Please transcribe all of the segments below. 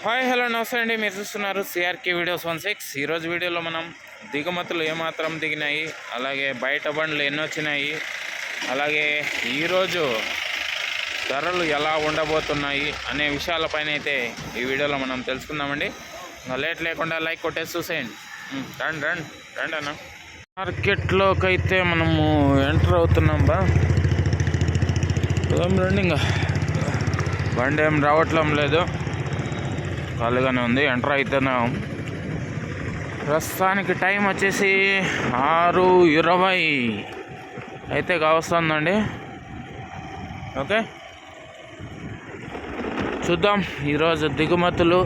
Hi hello నమస్తే అండి. మీరు చూస్తున్నారు సిఆర్కే వీడియోస్ 16. ఈరోజు వీడియోలో మనం దిగుమతులు ఏమాత్రం దిగినాయి, అలాగే బయట బండ్లు ఎన్ని వచ్చినాయి, అలాగే ఈరోజు ధరలు ఎలా ఉండబోతున్నాయి అనే విషయాలపైన అయితే ఈ వీడియోలో మనం తెలుసుకుందామండి. లేట్ లేకుండా లైక్ కొట్టేసి చూసేయండి. రండి రండి రండి అన్న. మార్కెట్లోకి అయితే మనము ఎంటర్ అవుతున్నాం రండి. ఇంకా బండి ఏం రావట్లం లేదు, ఖాళీగానే ఉంది. ఎంటర్ అవుతున్నాం. ప్రస్తుతానికి టైం వచ్చేసి 6:20 అయితే కావస్తుందండి. ఓకే, చూద్దాం ఈరోజు దిగుమతులు,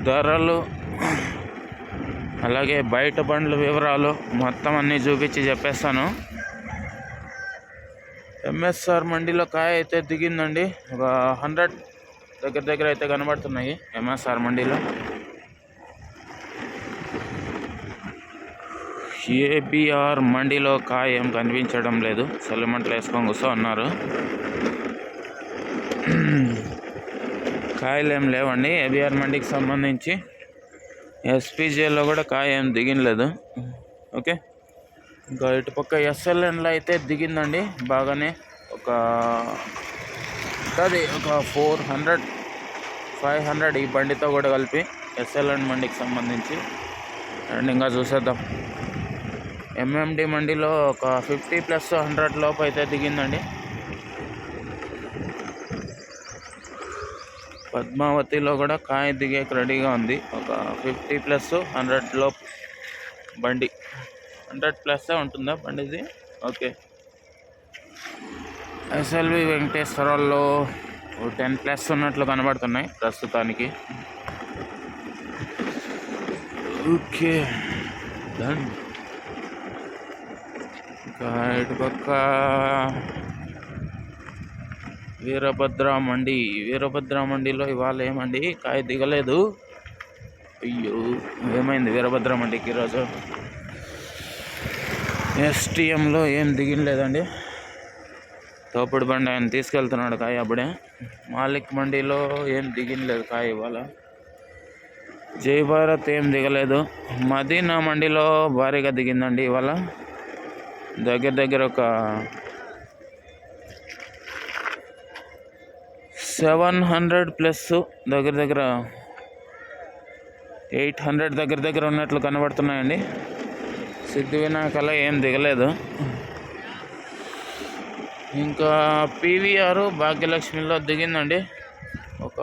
ధరలు, అలాగే బయట బండ్ల వివరాలు మొత్తం అన్నీ చూపించి చెప్పేస్తాను. ఎంఎస్ఆర్ మండీలో కాయ అయితే దిగిందండి. ఒక 100 దగ్గర అయితే కనబడుతున్నాయి ఎంఎస్ఆర్ మండీలో. ఏబిఆర్ మండీలో కాయ ఏం కనిపించడం లేదు, సెలమెంట్లు వేసుకొని కూర్చో ఉన్నారు. కాయలు ఏం లేవండి ఏబిఆర్ మండీకి సంబంధించి. ఎస్పీజేలో కూడా కాయ ఏం దిగినలేదు. ఓకే, ఇంకా ఇటుపక్క ఎస్ఎల్ఎన్లో అయితే దిగిందండి బాగానే. ఒక 400-500 ఈ బండితో కూడా కలిపి ఎస్ఎల్ఎన్ మండికి సంబంధించి. అండ్ ఇంకా చూసేద్దాం. ఎంఎండి మండిలో ఒక 50+100 లోపు అయితే దిగిందండి. పద్మావతిలో కూడా కాయ దిగేకి రెడీగా ఉంది. ఒక 50+100 లోపు బండి. 100+ ఉంటుందా బండిది? ఓకే. ఎస్ఎల్వి వెంకటేశ్వరాల్లో 10+ ఉన్నట్లు కనబడుతున్నాయి ప్రస్తుతానికి. Okay done. ఇంకా ఇటుపక్క వీరభద్ర మండీలో ఇవాళ ఏమండి కాయ దిగలేదు. అయ్యో, ఏమైంది వీరభద్ర మండీకి ఈరోజు? ఎస్టీఎంలో ఏం దిగలేదండి. తోపుడు బండి ఆయన తీసుకెళ్తున్నాడు కాయ అప్పుడే. మాలిక్ మండీలో ఏం దిగలేదు కాయ ఇవాళ. జై భారత్ ఏం దిగలేదు. మదీనా మండీలో భారీగా దిగిందండి ఇవాళ. దగ్గర ఒక 700+, దగ్గర 800 దగ్గర ఉన్నట్లు కనబడుతున్నాయండి. సిద్ధి వినాయకలో ఏం దిగలేదు. ఇంకా పీవీఆర్ భాగ్యలక్ష్మిలో దిగిందండి. ఒక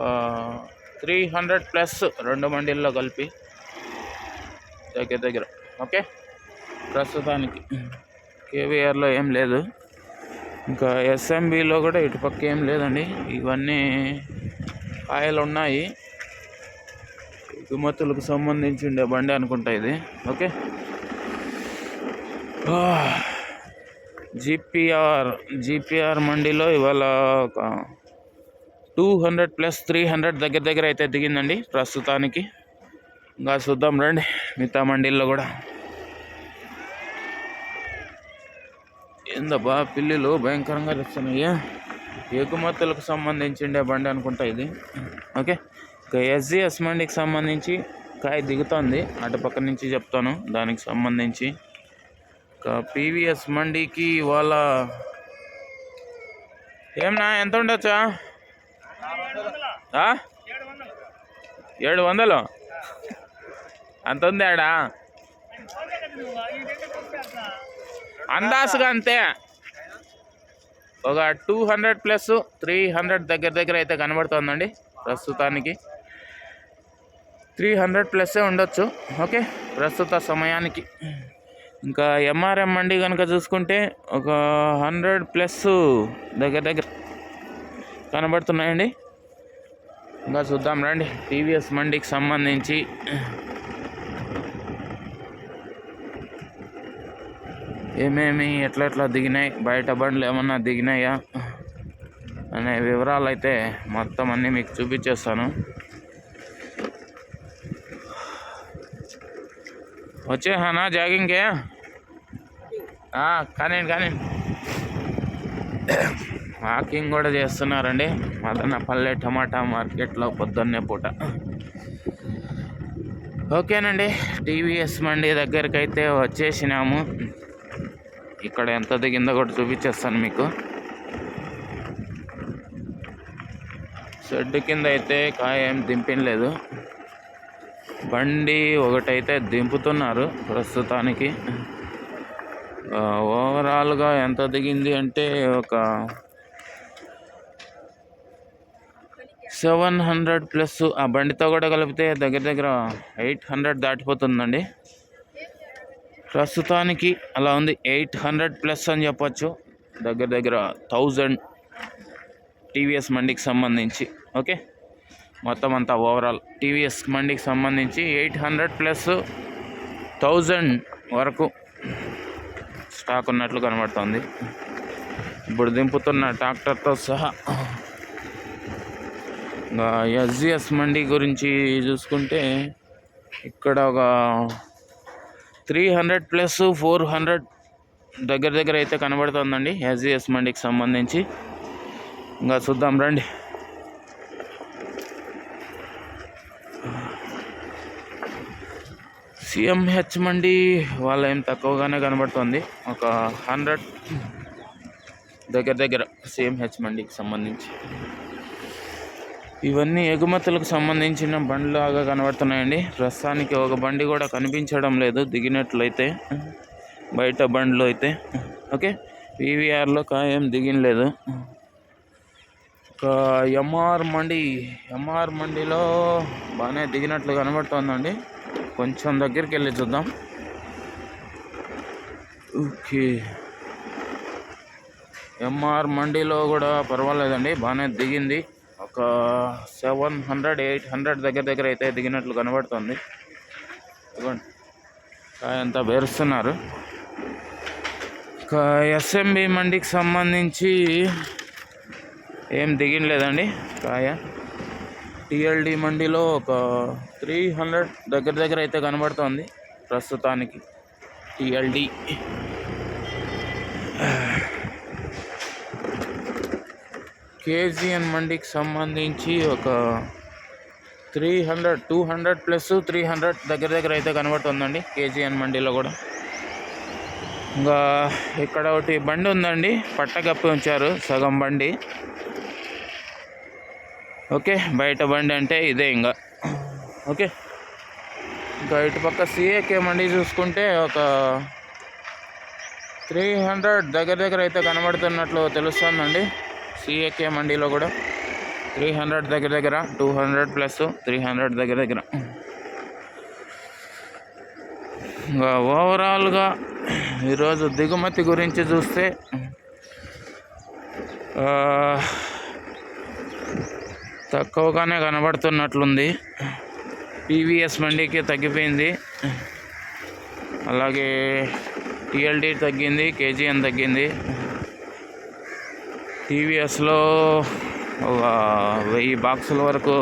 300+ రెండు మండీల్లో కలిపి దగ్గర. ఓకే, ప్రస్తుతానికి కేవీఆర్లో ఏం లేదు. ఇంకా ఎస్ఎంబిలో కూడా ఇటుపక్క ఏం లేదండి. ఇవన్నీ కాయలు ఉన్నాయి. దిగుమతులకు సంబంధించి ఉండే బండి అనుకుంటా ఇది. ఓకే, జీపీఆర్ మండీలో ఇవాళ ఒక 200+300 దగ్గర అయితే దిగిందండి ప్రస్తుతానికి. ఇంకా చూద్దాం రండి మిగతా మండీల్లో కూడా. ఏందబ్బా పిల్లులు భయంకరంగా చెప్తున్నాయి. ఎగుమతులకు సంబంధించి ఉండే బండి అనుకుంటా ఇది. ఓకే, ఇంకా ఎస్జిఎస్ మండీకి సంబంధించి కాయ దిగుతుంది. అటుపక్క నుంచి చెప్తాను దానికి సంబంధించి. పీవీఎస్ మండీకి ఇవాళ ఏమన్నా ఎంత ఉండొచ్చా? 700 అంత ఉంది ఆడా? అందాసుగా అంతే. ఒక 200+300 దగ్గర అయితే కనబడుతుందండి ప్రస్తుతానికి. 300+ ఉండొచ్చు. ఓకే, ప్రస్తుత సమయానికి. ఇంకా ఎంఆర్ఎం మండి కనుక చూసుకుంటే ఒక 100+ దగ్గర కనబడుతున్నాయండి. ఇంకా చూద్దాం రండి టీవీఎస్ మండికి సంబంధించి. ఏమేమి ఎట్లా దిగినాయి, బయట బండ్లు ఏమన్నా దిగినాయా అనే వివరాలు అయితే మొత్తం అన్నీ మీకు చూపించేస్తాను. వచ్చేహానా జాగింగ్కే? కానీ వాకింగ్ కూడా చేస్తున్నారండి మదనపల్లె టమాటా మార్కెట్లో పొద్దున్నే పూట. ఓకేనండి, టీవీఎస్ మండి దగ్గరికి అయితే వచ్చేసినాము. ఇక్కడ ఎంత దిగిందో కూడా చూపించేస్తాను మీకు. షెడ్ కింద అయితే కాయ ఏం దింపినలేదు, బండి ఒకటైతే దింపుతున్నారు ప్రస్తుతానికి. ఓవరాల్గా ఎంత దిగింది అంటే ఒక 700+. ఆ బండితో కూడా కలిపితే దగ్గర దగ్గర 800 దాటిపోతుందండి. ప్రస్తుతానికి అలా ఉంది, 800+ అని చెప్పచ్చు. దగ్గర దగ్గర 1000 టీవీఎస్ మండికి సంబంధించి. ఓకే, మొత్తం అంతా ఓవరాల్ టీవీఎస్ మండికి సంబంధించి 800+, 1000 వరకు స్టాక్ ఉన్నట్లు కనబడుతుంది ఇప్పుడు దింపుతున్న ట్రాక్టర్తో సహా. ఎస్జిఎస్ మండి గురించి చూసుకుంటే ఇక్కడ ఒక 300+, 400 దగ్గర దగ్గర అయితే కనబడుతుందండి ఎస్జిఎస్ మండికి సంబంధించి. ఇంకా చూద్దాం రండి. సిఎంహెచ్ మండి వాళ్ళ ఏం తక్కువగానే కనబడుతుంది, ఒక 100 దగ్గర దగ్గర సిఎంహెచ్ మండికి సంబంధించి. ఇవన్నీ ఎగుమతులకు సంబంధించిన బండ్లాగా కనబడుతున్నాయండి. ప్రస్తుతానికి ఒక బండి కూడా కనిపించడం లేదు దిగినట్లయితే, బయట బండ్లు అయితే. ఓకే, పీవీఆర్లో కాయం దిగినలేదు. ఒక ఎంఆర్ మండిలో బాగానే దిగినట్లు కనబడుతుందండి. కొంచెం దగ్గరికి వెళ్ళి చూద్దాం. ఓకే, ఎంఆర్ మండిలో కూడా పర్వాలేదండి, బాగానే దిగింది. ఒక 700, 800 దగ్గర దగ్గర అయితే దిగినట్లు కనబడుతుంది. ఇవ్వండి, కాయంతా బేరుస్తున్నారు. ఎస్ఎంబి మండికి సంబంధించి ఏం దిగినలేదండి కాయ. టిఎల్డి మండిలో ఒక 300 దగ్గర దగ్గర అయితే కనబడుతుంది ప్రస్తుతానికి. టిఎల్డి కేజీఎన్ మండికి సంబంధించి ఒక 300, 200+, 300 దగ్గర దగ్గర అయితే కనబడుతుందండి కేజీఎన్ మండిలో కూడా. ఇంకా ఇక్కడ ఒకటి బండి ఉందండి, పట్టగప్పి ఉంచారు సగం బండి. ఓకే, బయట బండి అంటే ఇదే ఇంకా. ఓకే, ఇంకా ఇటుపక్క సిఏకే మండి చూసుకుంటే ఒక 300 దగ్గర దగ్గర అయితే కనబడుతున్నట్లు తెలుస్తుందండి. సిఏకే మండిలో కూడా 300 దగ్గర దగ్గర, 200+, 300 దగ్గర దగ్గర. ఇంకా ఓవరాల్గా ఈరోజు దిగుమతి గురించి చూస్తే తక్కువగానే కనబడుతున్నట్లుంది. టీవీఎస్ మండికి తగ్గిపోయింది, అలాగే టిఎల్డి తగ్గింది, కేజీఎన్ తగ్గింది. టీవీఎస్లో ఒక 1000 బాక్సుల వరకు,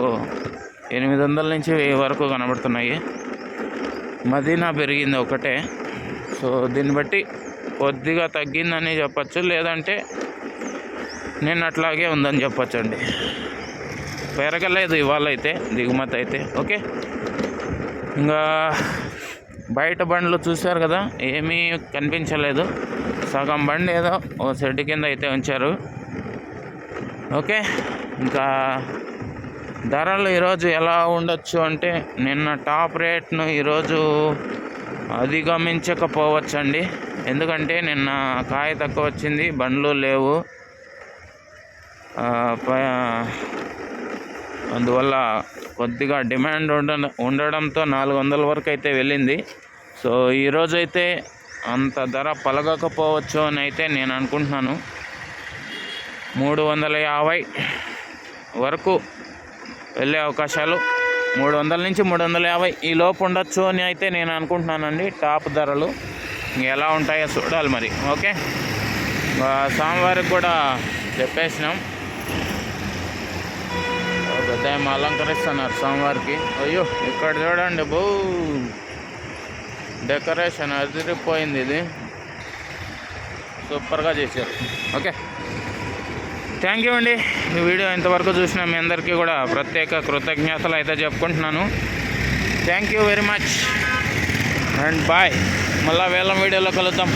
800 నుంచి 1000 వరకు కనబడుతున్నాయి. మదీనా పెరిగింది ఒకటే. సో దీన్ని బట్టి కొద్దిగా తగ్గిందని చెప్పచ్చు, లేదంటే నేను అట్లాగే ఉందని చెప్పచ్చండి. పెరగలేదు ఇవాళ అయితే దిగుమతి అయితే. ఓకే, ఇంకా బయట బండ్లు చూశారు కదా, ఏమీ కనిపించలేదు. సగం బండి ఏదో ఓ షెడ్ కింద అయితే ఉంచారు. ఓకే, ఇంకా ధరలు ఈరోజు ఎలా ఉండొచ్చు అంటే, నిన్న టాప్ రేట్ను ఈరోజు అధిగమించకపోవచ్చండి. ఎందుకంటే నిన్న కాయ తక్కువ వచ్చింది, బండ్లు లేవు. అందువల్ల కొద్దిగా డిమాండ్ ఉండడంతో 400 వరకు అయితే వెళ్ళింది. సో ఈరోజు అయితే అంత ధర పలగకపోవచ్చు అని అయితే నేను అనుకుంటున్నాను. 350 వరకు వెళ్ళే అవకాశాలు, 300 నుంచి 350 ఈ లోపు ఉండొచ్చు అని అయితే నేను అనుకుంటున్నానండి. టాప్ ధరలు ఎలా ఉంటాయో చూడాలి మరి. ఓకే, సోమవారికి కూడా చెప్పేసినాం, పెద్ద అలంకరిస్తున్నారు సోమవారికి. అయ్యో ఇక్కడ చూడండి, డెకరేషన్ అదిరిపోయింది, ఇది సూపర్గా చేశారు. ఓకే. థ్యాంక్ యూ అండి. ఈ వీడియో ఇంతవరకు చూసిన మీ అందరికీ కూడా ప్రత్యేక కృతజ్ఞతలు అయితే చెప్పుకుంటున్నాను. Thank you very much and bye. మళ్ళీ వేలం వీడియోలో కలుద్దాం.